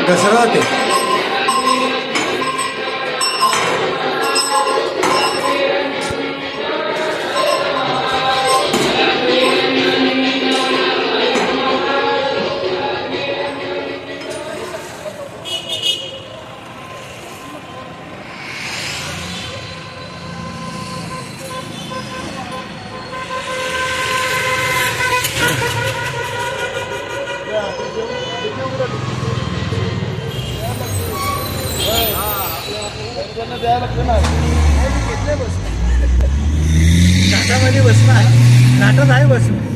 दसरा होते घाटामध्ये बसणार घाटात आहे बसणं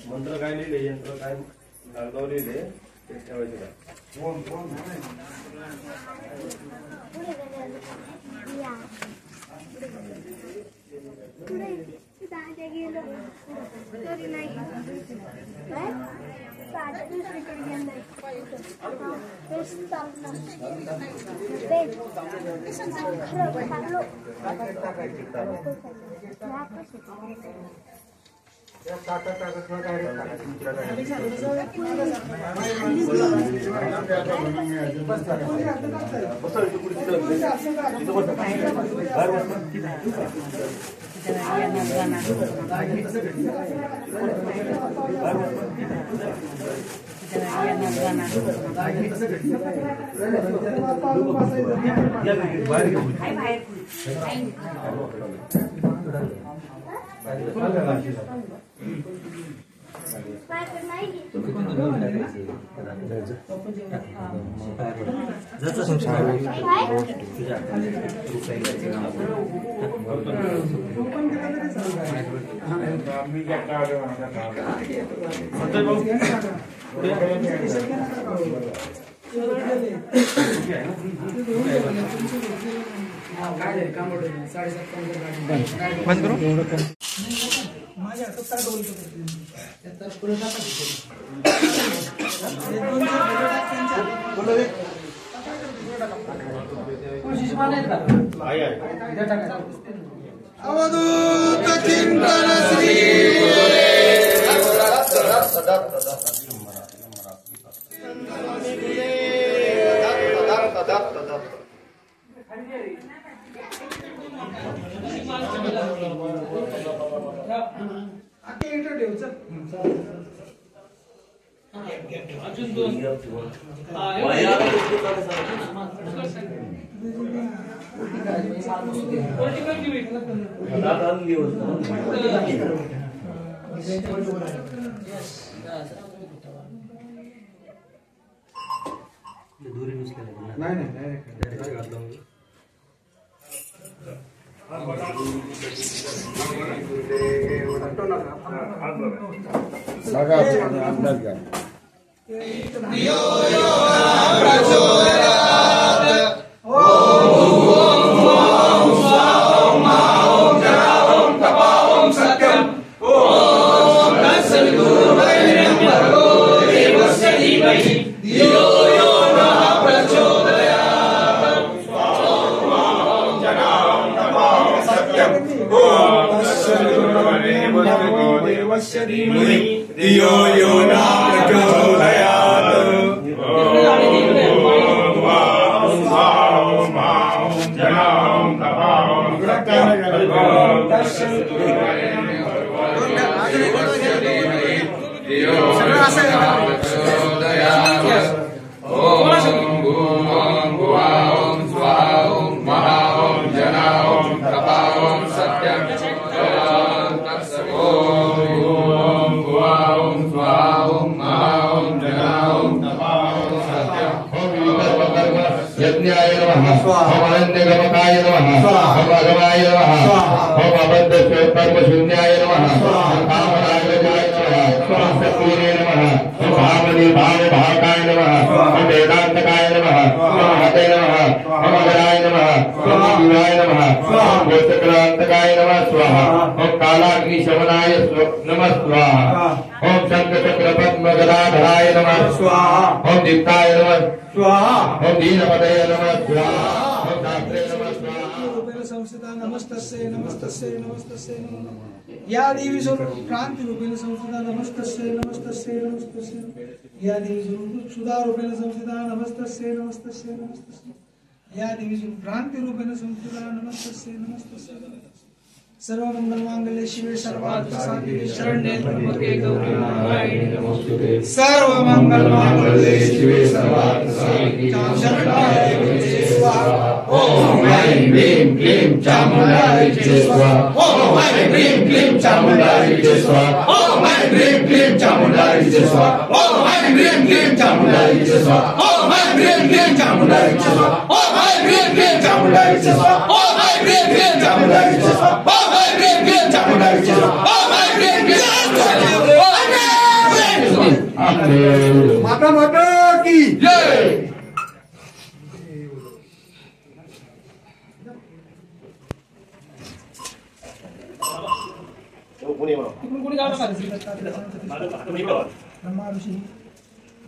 मंत्र काय लिहिले यंत्र काय नारगाव लिहिले ते ठेवायचे बंद करू अवधूत चिंतन श्री अजून दोन धियो यो न प्रचोदयात्। यज्ञाय नमः ओम अनन्यगमकाय नमः ओम अगमाय नमः ओम अबद्धशून्याय नमः ओम कामराजगाय नमः ओम सत्वीरे नमः ओम भावकाय नमः ओम वेदांतकाय नमः ओम हते नमः ओम अगराय नमः ओम दिवाय नमः ओम गोचक्रांतकाय नमः स्वाहा ओम कालाग्निशमनाय नमः स्वाहा ओम शंखचक्र पद्म गदाधराय नमः स्वाहा ओम दीप्ताय नमः स्वाहा ओम दीनपदये नमः स्वाहा ओम दात्रे नमः स्वाहा संस्थिता नमस्तस्यै नमस्तस्यै नमस्तस्यै नमः या देवी स्वरूप क्रांति रूपेण संस्थिता नमस्तस्यै नमस्तस्यै नमस्तस्यै या देवी स्वरूप सुधा रूपेण संस्थिता नमस्तस्यै नमस्तस्यै नमस्तस्यै या देवी स्वरूप क्रांति रूपेण संस्थिता नमस्तस्यै नमस्तस्यै सर्वमंगल मांगल्ये शिवे सर्वार्थ साधिके शरण्ये त्र्यंबके गौरी नारायणी नमोस्तुते सर्वमंगल मांगल्ये शिवे सर्वार्थ साधिके शरण्ये त्र्यंबके स्वाहा ओम ऐं ह्रीं क्लीं चामुण्डायै च स्वाहा ओम ऐं ह्रीं क्लीं चामुण्डायै च स्वाहा ओम ऐं ह्रीं क्लीं चामुण्डायै च स्वाहा ओम ऐं ह्रीं क्लीं चामुण्डायै च स्वाहा ओम ऐं ह्रीं क्लीं चामुण्डायै च स्वाहा ओम ऐं ह्रीं क्लीं चामुण्डायै च स्वाहा ओम ऐं ह्रीं क्लीं चामुण्डायै च स्वाहा ओम ऐं ह्रीं क्लीं चामुण्डायै च स्वाहा ओम ऐं ह्रीं क्लीं माता माता की जय। तिकडून कोणी गाणं मारायचं ब्रह्मा ऋषी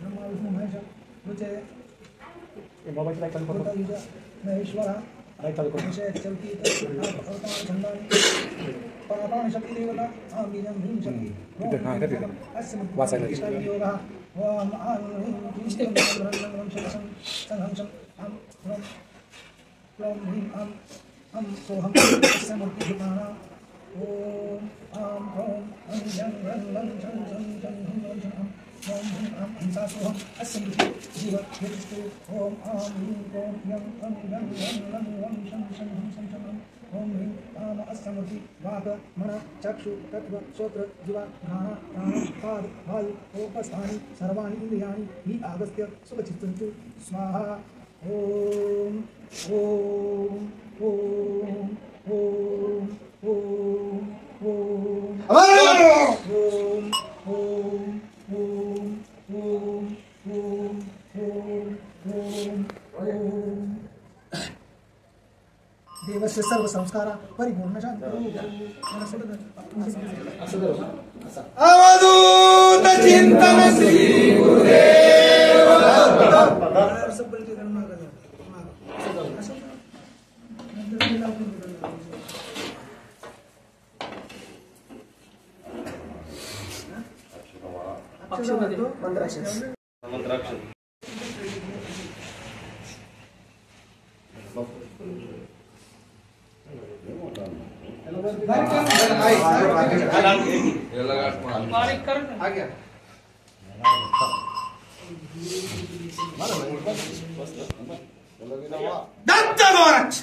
ब्रह्मा विष्णु महेश रुचे महेश्वरा विषय चलती पापान शक्ति देवता आमीजं ह्रीं शक्ति अस्य योगः ओम आं ह्रीं क्लीं शक्सं संहंसं अं क्लों ह्रीं अं सोहं अस्य मूर्तिभूताना ओम आं ह्रौं अं जं रं लं छं छं छं हं लं छं अं ओम ह्रीं अं हंसा सोहं अस्य मूर्ति जीव यस्तु ओम आं ह्रीं क्लों यं अं जं रं लं वं शं शं हं शं शं अं ओम ह्रीं आम अस्य मूर्ति वाक् मन चक्षु तत्व श्रोत्र जीवा घ्राण प्राण पाद वायु उपस्थानि सर्वाणि इंद्रियाणि हि आगस्त्य सुखचित्तन्तु स्वाहा ओम ओम ओम ओम ओम ओम ओम ओम ओम ओम ओम ओम ओम देवस्य सर्व संस्कार परिपूर्ण शांती अवधूत चिंतन श्री गुरुदेव मंत्राक्षर बारीक कर दत्त महाराज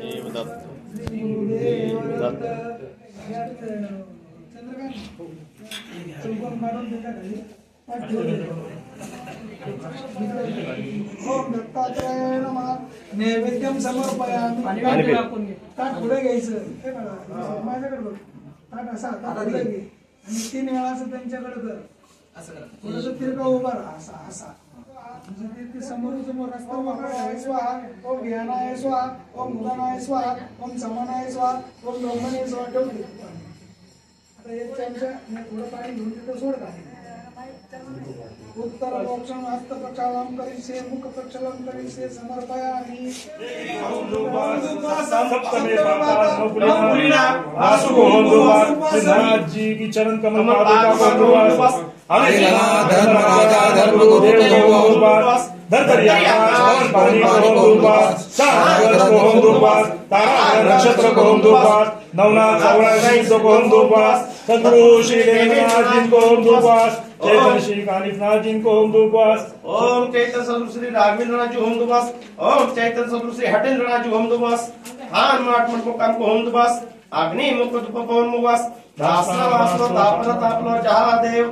देव दत्त. श्री गुरुदेव दत्त. चंद्रकांत चौकोन काढून त्याच्या खाली पाठ ठेवलेलं. ओम दत्तात्रयाय नमः. नैवेद्यम समर्पयामि. ताट पुढे घ्यायचं हे बघा माझ्याकडे बघ ताट असा ताट पुढे घे आणि 3 वेळा असं त्यांच्याकडे कर थोडंसं तिरका उभा राहा असा असा म्हणजे ते समोर रस्ता वापराय स्वाहा ओम ज्ञानाय स्वाहा ओम मुदानाय स्वाहा ओम समानाय स्वाहा ओम ब्रह्मणे स्वाहा ठेवते आता एक चमचा थोडं पाणी घेऊन तिथं सोडता उत्तर मोक्षम हस्त प्रक्षालन करिष्ये मुख प्रक्षालन करिष्ये समर्पयामि जी की चरण कमल धर्मराजा नक्षत्र नवनाथ सदगुरु श्री देवनाथ जी को चैतन्य श्री कानिफनाथ जी को ओम चैतन्य सदगुरु श्री राघवेंद्रनाथ जी ओम दुबास ओम चैतन्य सदगुरु श्री हटेंद्रनाथ जी ओम दुबास हान माट मुकाम को ओम दुबास अग्नि मुख दुप पवन मुवास दासना वासना तापना तापना जहा देव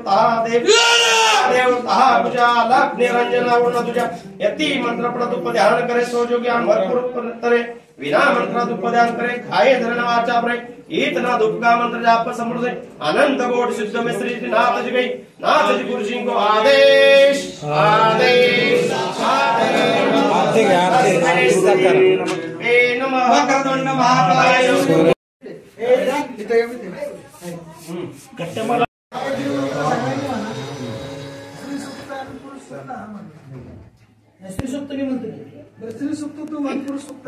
तहा पूजा लख निरंजन वर्ण तुझ्या यति मंत्र प्रदुप ध्यान करे सो जो ज्ञान भरपूर करे विना मंत्र दुप ध्यान करे खाए धरण वाचा परे इतना दुप का मंत्र जाप समृद्ध अनंत कोट सिद्ध में श्री नाथ जी गई नाथ जी गुरु जी को आदेश आदेश नमः वक्रतुंड महाकाय श्री सुक्त मी म्हणतो श्री सुक्त तू पुरुष सुक्त